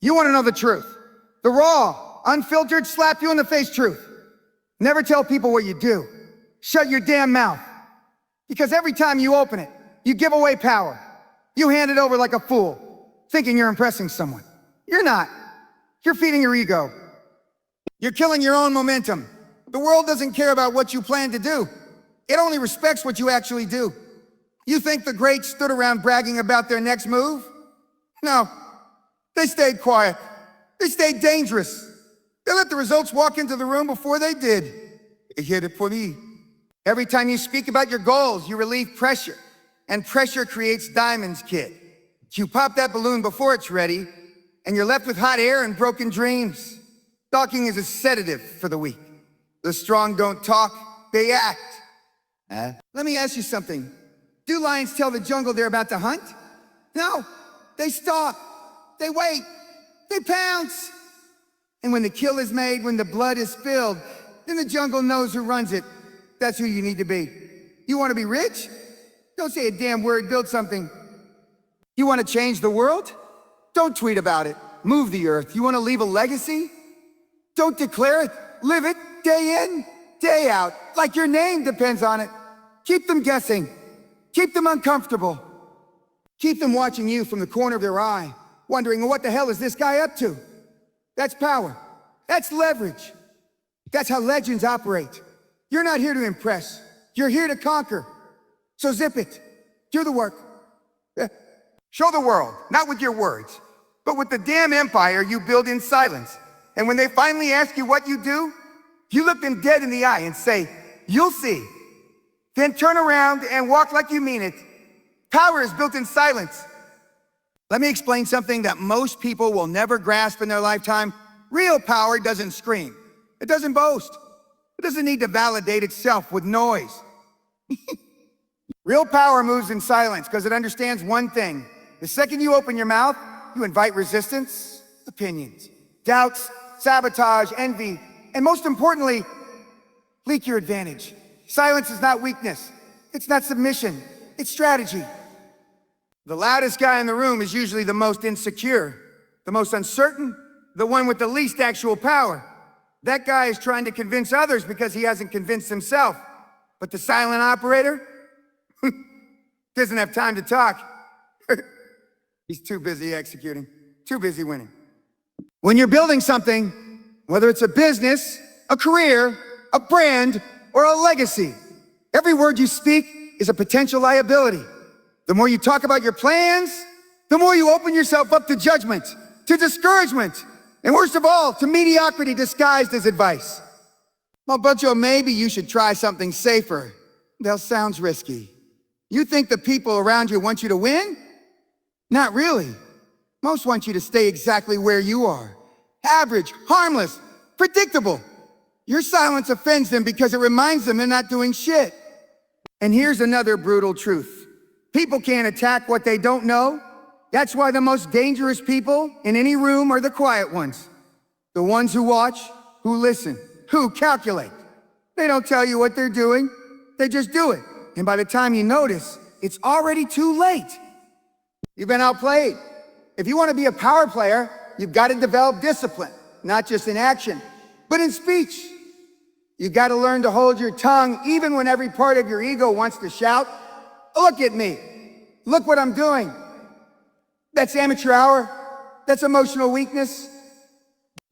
You want to know the truth. The raw, unfiltered, slap you in the face truth. Never tell people what you do. Shut your damn mouth. Because every time you open it, you give away power. You hand it over like a fool, thinking you're impressing someone. You're not. You're feeding your ego. You're killing your own momentum. The world doesn't care about what you plan to do. It only respects what you actually do. You think the greats stood around bragging about their next move? No. They stayed quiet. They stayed dangerous. They let the results walk into the room before they did. They hid it for me. Every time you speak about your goals, you relieve pressure. And pressure creates diamonds, kid. You pop that balloon before it's ready, and you're left with hot air and broken dreams. Talking is a sedative for the weak. The strong don't talk, they act. Let me ask you something. Do lions tell the jungle they're about to hunt? No, they stalk, they wait, they pounce. And when the kill is made, when the blood is spilled, then the jungle knows who runs it. That's who you need to be. You want to be rich? Don't say a damn word, build something. You want to change the world? Don't tweet about it. Move the earth. You want to leave a legacy? Don't declare it. Live it day in, day out, like your name depends on it. Keep them guessing. Keep them uncomfortable. Keep them watching you from the corner of their eye, wondering, what the hell is this guy up to? That's power. That's leverage. That's how legends operate. You're not here to impress. You're here to conquer. So zip it. Do the work. Show the world, not with your words, but with the damn empire you build in silence. And when they finally ask you what you do, you look them dead in the eye and say, "You'll see." Then turn around and walk like you mean it. Power is built in silence. Let me explain something that most people will never grasp in their lifetime. Real power doesn't scream. It doesn't boast. It doesn't need to validate itself with noise. Real power moves in silence because it understands one thing. The second you open your mouth, you invite resistance, opinions, doubts, sabotage, envy, and most importantly, leak your advantage. Silence is not weakness. It's not submission. It's strategy. The loudest guy in the room is usually the most insecure, the most uncertain, the one with the least actual power. That guy is trying to convince others because he hasn't convinced himself. But the silent operator doesn't have time to talk. He's too busy executing, too busy winning. When you're building something, whether it's a business, a career, a brand, or a legacy, every word you speak is a potential liability. The more you talk about your plans, the more you open yourself up to judgment, to discouragement, and worst of all, to mediocrity disguised as advice. Well, Butcho, maybe you should try something safer. That sounds risky. You think the people around you want you to win? Not really. Most want you to stay exactly where you are. Average, harmless, predictable. Your silence offends them because it reminds them they're not doing shit. And here's another brutal truth. People can't attack what they don't know. That's why the most dangerous people in any room are the quiet ones. The ones who watch, who listen, who calculate. They don't tell you what they're doing. They just do it. And by the time you notice, it's already too late. You've been outplayed. If you want to be a power player, you've got to develop discipline, not just in action, but in speech. You've got to learn to hold your tongue even when every part of your ego wants to shout, "Look at me. Look what I'm doing." That's amateur hour. That's emotional weakness.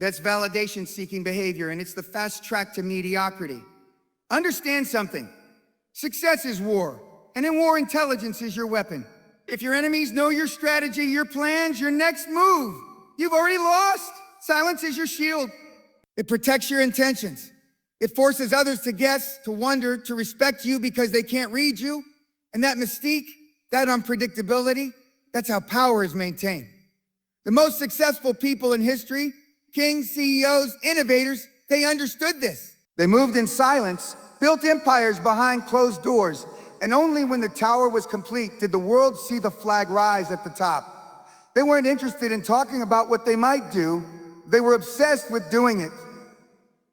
That's validation-seeking behavior, and it's the fast track to mediocrity. Understand something. Success is war, and in war, intelligence is your weapon. If your enemies know your strategy, your plans, your next move, you've already lost. Silence is your shield. It protects your intentions. It forces others to guess, to wonder, to respect you because they can't read you. And that mystique, that unpredictability, that's how power is maintained. The most successful people in history, kings, CEOs, innovators, they understood this. They moved in silence, built empires behind closed doors, and only when the tower was complete did the world see the flag rise at the top. They weren't interested in talking about what they might do. They were obsessed with doing it.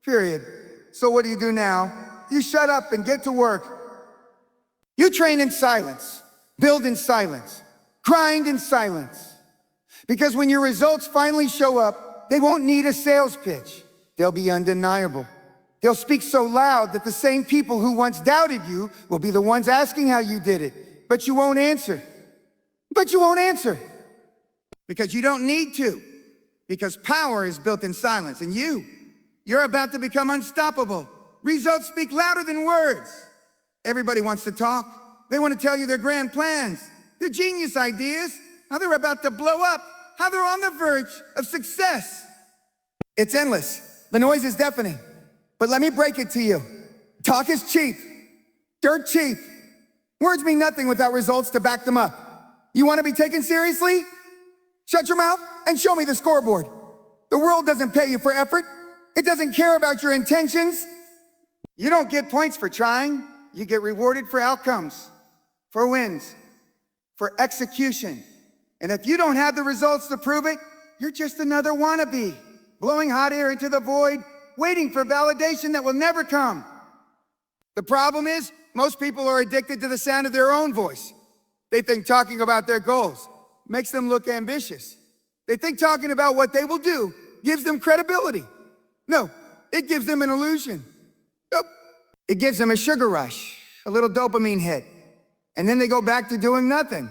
Period. So what do you do now? You shut up and get to work. You train in silence, build in silence, grind in silence. Because when your results finally show up, they won't need a sales pitch. They'll be undeniable. They'll speak so loud that the same people who once doubted you will be the ones asking how you did it. But you won't answer. But you won't answer. Because you don't need to. Because power is built in silence. And you're about to become unstoppable. Results speak louder than words. Everybody wants to talk. They want to tell you their grand plans, their genius ideas, how they're about to blow up, how they're on the verge of success. It's endless. The noise is deafening. But let me break it to you. Talk is cheap. Dirt cheap. Words mean nothing without results to back them up. You want to be taken seriously? Shut your mouth and show me the scoreboard. The world doesn't pay you for effort. It doesn't care about your intentions. You don't get points for trying. You get rewarded for outcomes, for wins, for execution. And if you don't have the results to prove it, you're just another wannabe, blowing hot air into the void, waiting for validation that will never come. The problem is, most people are addicted to the sound of their own voice. They think talking about their goals makes them look ambitious. They think talking about what they will do gives them credibility. No, it gives them an illusion. Nope. It gives them a sugar rush, a little dopamine hit, and then they go back to doing nothing.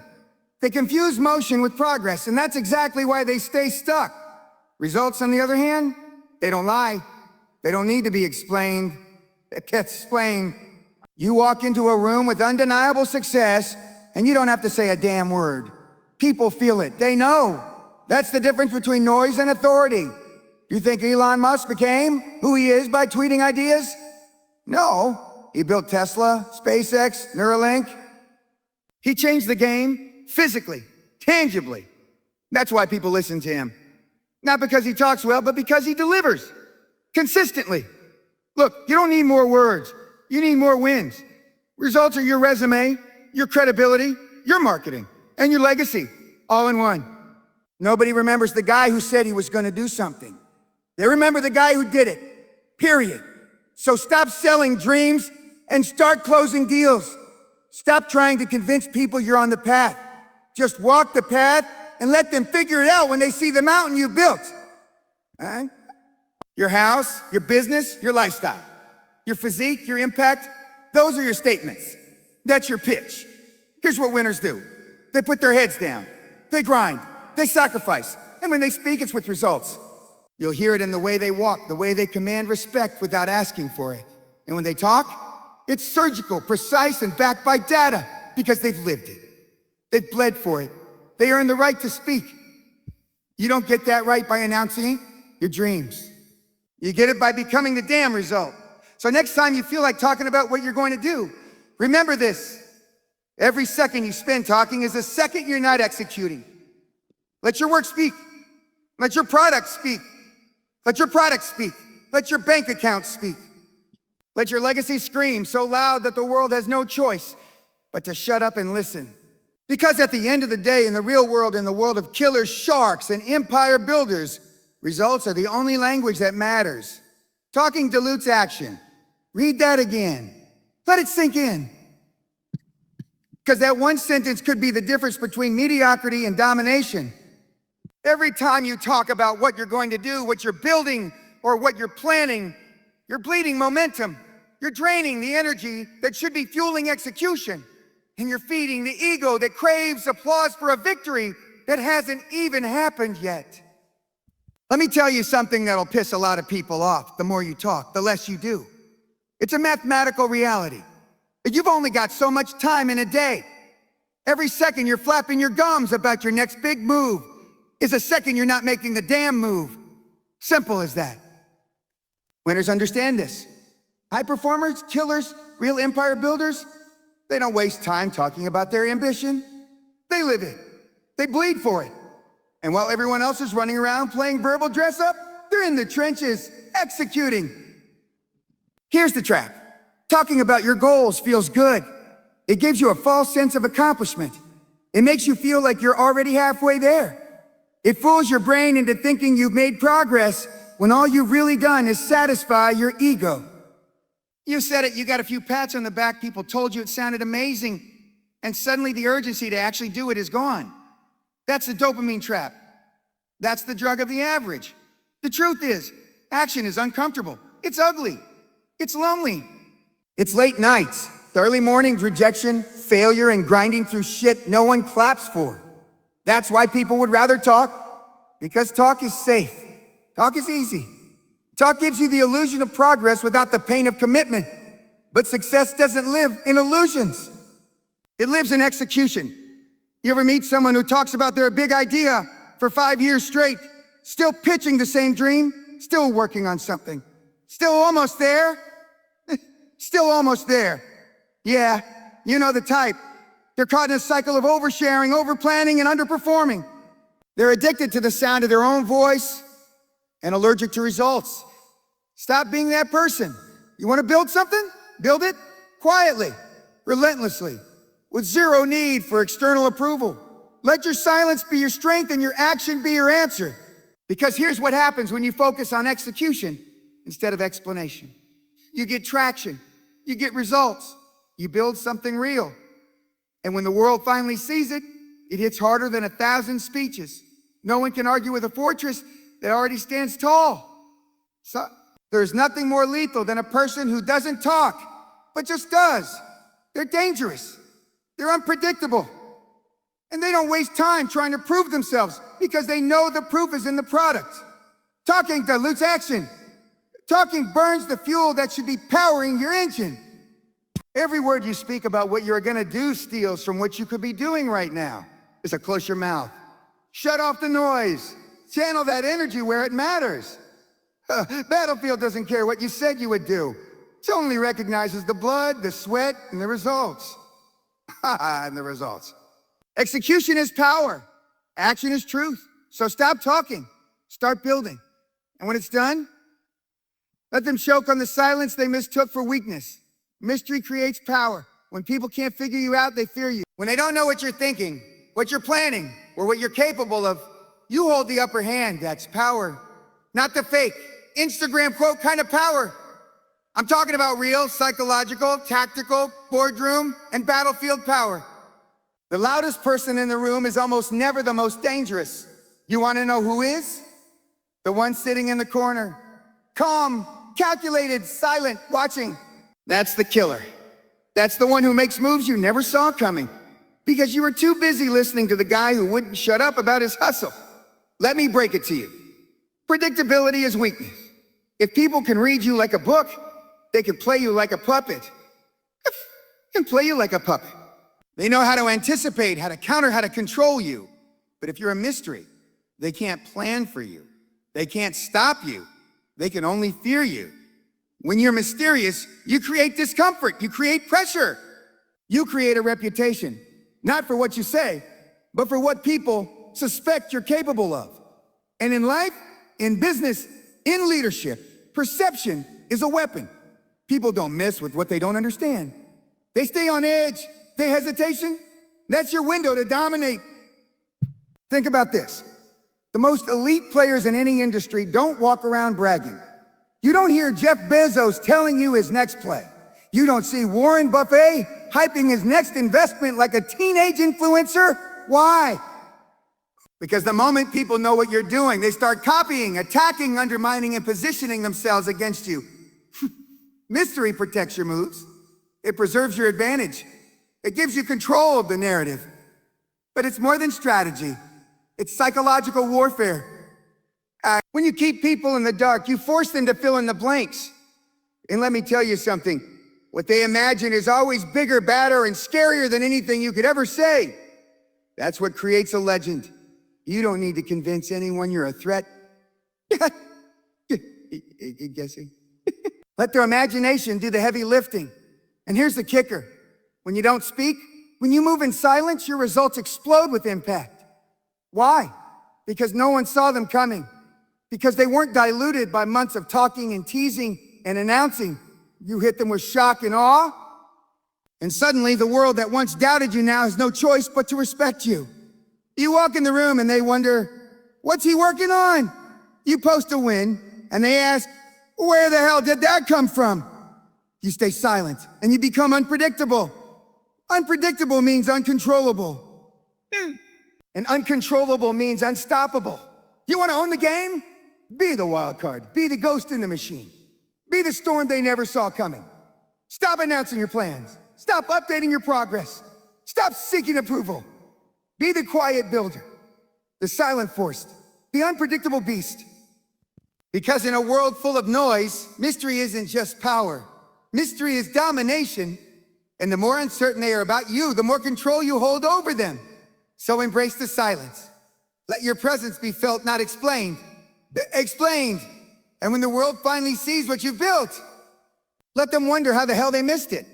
They confuse motion with progress, and that's exactly why they stay stuck. Results, on the other hand, they don't lie. They don't need to be explained. It gets explained. You walk into a room with undeniable success, and you don't have to say a damn word. People feel it. They know. That's the difference between noise and authority. You think Elon Musk became who he is by tweeting ideas? No. He built Tesla, SpaceX, Neuralink. He changed the game physically, tangibly. That's why people listen to him. Not because he talks well, but because he delivers consistently. Look, you don't need more words. You need more wins. Results are your resume, your credibility, your marketing, and your legacy, all in one. Nobody remembers the guy who said he was going to do something. They remember the guy who did it, period. So stop selling dreams and start closing deals. Stop trying to convince people you're on the path. Just walk the path and let them figure it out when they see the mountain you built. All right? Your house, your business, your lifestyle, your physique, your impact, those are your statements. That's your pitch. Here's what winners do. They put their heads down. They grind. They sacrifice. And when they speak, it's with results. You'll hear it in the way they walk, the way they command respect without asking for it. And when they talk, it's surgical, precise, and backed by data because they've lived it. They've bled for it. They earn the right to speak. You don't get that right by announcing your dreams. You get it by becoming the damn result. So next time you feel like talking about what you're going to do, remember this. Every second you spend talking is a second you're not executing. Let your work speak. Let your product speak. Let your product speak. Let your bank account speak. Let your legacy scream so loud that the world has no choice but to shut up and listen. Because at the end of the day, in the real world, in the world of killers, sharks, and empire builders, results are the only language that matters. Talking dilutes action. Read that again. Let it sink in. Because that one sentence could be the difference between mediocrity and domination. Every time you talk about what you're going to do, what you're building, or what you're planning, you're bleeding momentum. You're draining the energy that should be fueling execution. And you're feeding the ego that craves applause for a victory that hasn't even happened yet. Let me tell you something that'll piss a lot of people off. The more you talk, the less you do. It's a mathematical reality. You've only got so much time in a day. Every second you're flapping your gums about your next big move is a second you're not making the damn move. Simple as that. Winners understand this. High performers, killers, real empire builders, they don't waste time talking about their ambition. They live it. They bleed for it. And while everyone else is running around playing verbal dress up, they're in the trenches executing. Here's the trap. Talking about your goals feels good. It gives you a false sense of accomplishment. It makes you feel like you're already halfway there. It fools your brain into thinking you've made progress when all you've really done is satisfy your ego. You said it, you got a few pats on the back, people told you it sounded amazing, and suddenly the urgency to actually do it is gone. That's the dopamine trap. That's the drug of the average. The truth is, action is uncomfortable. It's ugly. It's lonely. It's late nights, the early mornings, rejection, failure, and grinding through shit no one claps for. That's why people would rather talk, because talk is safe. Talk is easy. Talk gives you the illusion of progress without the pain of commitment. But success doesn't live in illusions. It lives in execution. You ever meet someone who talks about their big idea for 5 years straight, still pitching the same dream, still working on something, still almost there? Still almost there. Yeah, you know the type. They're caught in a cycle of oversharing, overplanning, and underperforming. They're addicted to the sound of their own voice and allergic to results. Stop being that person. You want to build something? Build it quietly, relentlessly, with zero need for external approval. Let your silence be your strength and your action be your answer. Because here's what happens when you focus on execution instead of explanation. You get traction, you get results, you build something real. And when the world finally sees it, it hits harder than 1,000 speeches. No one can argue with a fortress that already stands tall. So there's nothing more lethal than a person who doesn't talk, but just does. They're dangerous. They're unpredictable. And they don't waste time trying to prove themselves because they know the proof is in the product. Talking dilutes action. Talking burns the fuel that should be powering your engine. Every word you speak about what you're gonna do steals from what you could be doing right now. So close your mouth. Shut off the noise. Channel that energy where it matters. Battlefield doesn't care what you said you would do. It only recognizes the blood, the sweat, and the results. And the results. Execution is power. Action is truth. So stop talking. Start building. And when it's done, let them choke on the silence they mistook for weakness. Mystery creates power. When people can't figure you out, they fear you. When they don't know what you're thinking, what you're planning, or what you're capable of, you hold the upper hand. That's power. Not the fake, Instagram quote kind of power. I'm talking about real, psychological, tactical, boardroom, and battlefield power. The loudest person in the room is almost never the most dangerous. You want to know who is? The one sitting in the corner. Calm, calculated, silent, watching. That's the killer. That's the one who makes moves you never saw coming because you were too busy listening to the guy who wouldn't shut up about his hustle. Let me break it to you. Predictability is weakness. If people can read you like a book, they can play you like a puppet. Can play you like a puppet. They know how to anticipate, how to counter, how to control you. But if you're a mystery, they can't plan for you. They can't stop you. They can only fear you. When you're mysterious, you create discomfort, you create pressure. You create a reputation, not for what you say, but for what people suspect you're capable of. And in life, in business, in leadership, perception is a weapon. People don't mess with what they don't understand. They stay on edge, they hesitation. That's your window to dominate. Think about this. The most elite players in any industry don't walk around bragging. You don't hear Jeff Bezos telling you his next play. You don't see Warren Buffett hyping his next investment like a teenage influencer. Why? Because the moment people know what you're doing, they start copying, attacking, undermining, and positioning themselves against you. Mystery protects your moves. It preserves your advantage. It gives you control of the narrative. But it's more than strategy. It's psychological warfare. When you keep people in the dark, you force them to fill in the blanks. And let me tell you something. What they imagine is always bigger, badder, and scarier than anything you could ever say. That's what creates a legend. You don't need to convince anyone you're a threat. Guessing. Let their imagination do the heavy lifting. And here's the kicker. When you don't speak, when you move in silence, your results explode with impact. Why? Because no one saw them coming. Because they weren't diluted by months of talking and teasing and announcing. You hit them with shock and awe. And suddenly the world that once doubted you now has no choice but to respect you. You walk in the room and they wonder, what's he working on? You post a win and they ask, where the hell did that come from? You stay silent and you become unpredictable. Unpredictable means uncontrollable. And uncontrollable means unstoppable. You want to own the game? Be the wild card. Be the ghost in the machine. Be the storm they never saw coming. Stop announcing your plans. Stop updating your progress. Stop seeking approval. Be the quiet builder, the silent force, the unpredictable beast. Because in a world full of noise, mystery isn't just power. Mystery is domination. And the more uncertain they are about you, the more control you hold over them. So embrace the silence. Let your presence be felt, not explained. Explained. And when the world finally sees what you've built, let them wonder how the hell they missed it.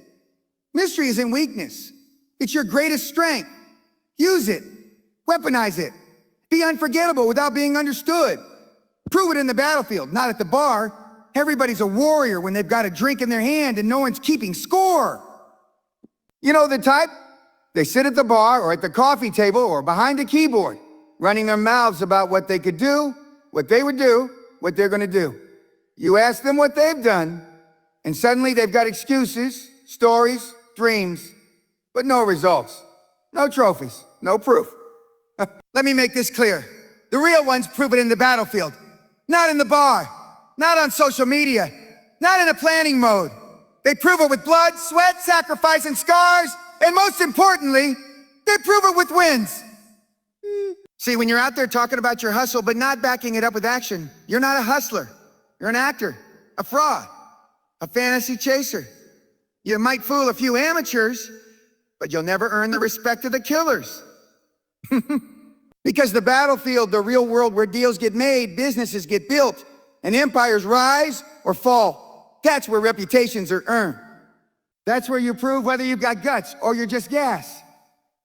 Mystery isn't weakness. It's your greatest strength. Use it. Weaponize it. Be unforgettable without being understood. Prove it in the battlefield, not at the bar. Everybody's a warrior when they've got a drink in their hand and no one's keeping score. You know the type? They sit at the bar or at the coffee table or behind a keyboard, running their mouths about what they could do, what they would do, what they're gonna do. You ask them what they've done, and suddenly they've got excuses, stories, dreams, but no results, no trophies, no proof. Let me make this clear. The real ones prove it in the battlefield, not in the bar, not on social media, not in a planning mode. They prove it with blood, sweat, sacrifice, and scars, and most importantly, they prove it with wins. See, when you're out there talking about your hustle but not backing it up with action, you're not a hustler. You're an actor, a fraud, a fantasy chaser. You might fool a few amateurs, but you'll never earn the respect of the killers. Because the battlefield, the real world where deals get made, businesses get built, and empires rise or fall. That's where reputations are earned. That's where you prove whether you've got guts or you're just gas.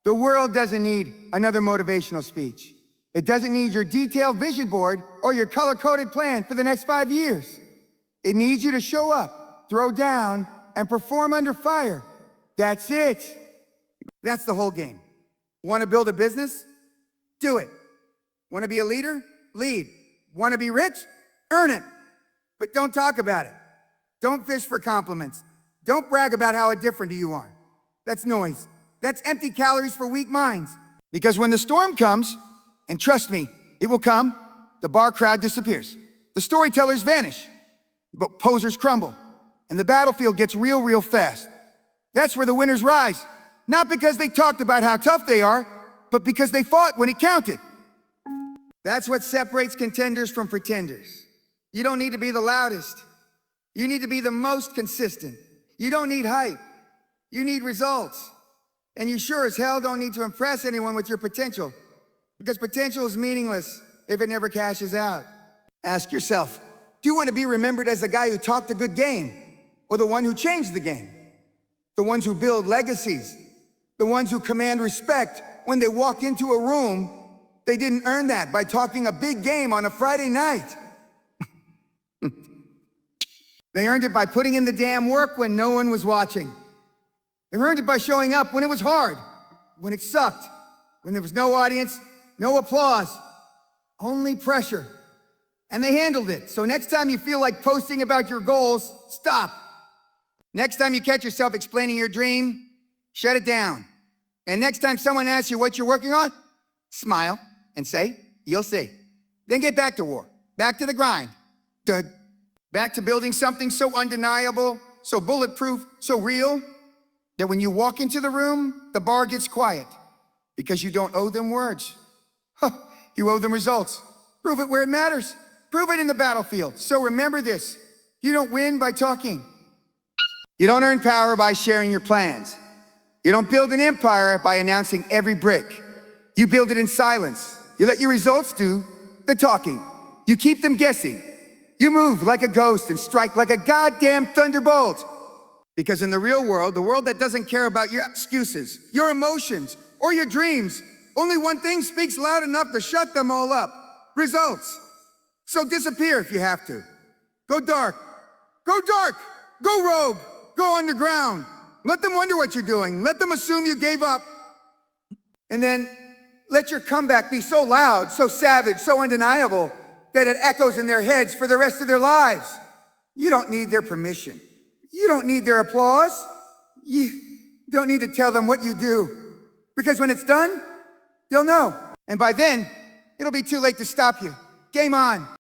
The world doesn't need another motivational speech. It doesn't need your detailed vision board or your color-coded plan for the next 5 years. It needs you to show up, throw down, and perform under fire. That's it. That's the whole game. Want to build a business? Do it. Want to be a leader? Lead. Want to be rich? Earn it. But don't talk about it. Don't fish for compliments. Don't brag about how different you are. That's noise. That's empty calories for weak minds. Because when the storm comes, and trust me, it will come, the bar crowd disappears. The storytellers vanish. But posers crumble. And the battlefield gets real fast. That's where the winners rise. Not because they talked about how tough they are, but because they fought when it counted. That's what separates contenders from pretenders. You don't need to be the loudest. You need to be the most consistent. You don't need hype. You need results. And you sure as hell don't need to impress anyone with your potential, because potential is meaningless if it never cashes out. Ask yourself, do you want to be remembered as the guy who talked a good game, or the one who changed the game? The ones who build legacies, the ones who command respect when they walk into a room. They didn't earn that by talking a big game on a Friday night. They earned it by putting in the damn work when no one was watching. They earned it by showing up when it was hard, when it sucked, when there was no audience, no applause, only pressure. And they handled it. So next time you feel like posting about your goals, stop. Next time you catch yourself explaining your dream, shut it down. And next time someone asks you what you're working on, smile and say, you'll see. Then get back to war, back to the grind. Back to building something so undeniable, so bulletproof, so real, that when you walk into the room, the bar gets quiet. Because you don't owe them words. You owe them results. Prove it where it matters. Prove it in the battlefield. So remember this, you don't win by talking. You don't earn power by sharing your plans. You don't build an empire by announcing every brick. You build it in silence. You let your results do the talking. You keep them guessing. You move like a ghost and strike like a goddamn thunderbolt. Because in the real world, the world that doesn't care about your excuses, your emotions, or your dreams, only one thing speaks loud enough to shut them all up: results. So disappear if you have to. Go dark. Go dark. Go rogue. Go underground. Let them wonder what you're doing. Let them assume you gave up. And then let your comeback be so loud, so savage, so undeniable that it echoes in their heads for the rest of their lives. You don't need their permission. You don't need their applause. You don't need to tell them what you do. Because when it's done, they'll know. And by then, it'll be too late to stop you. Game on.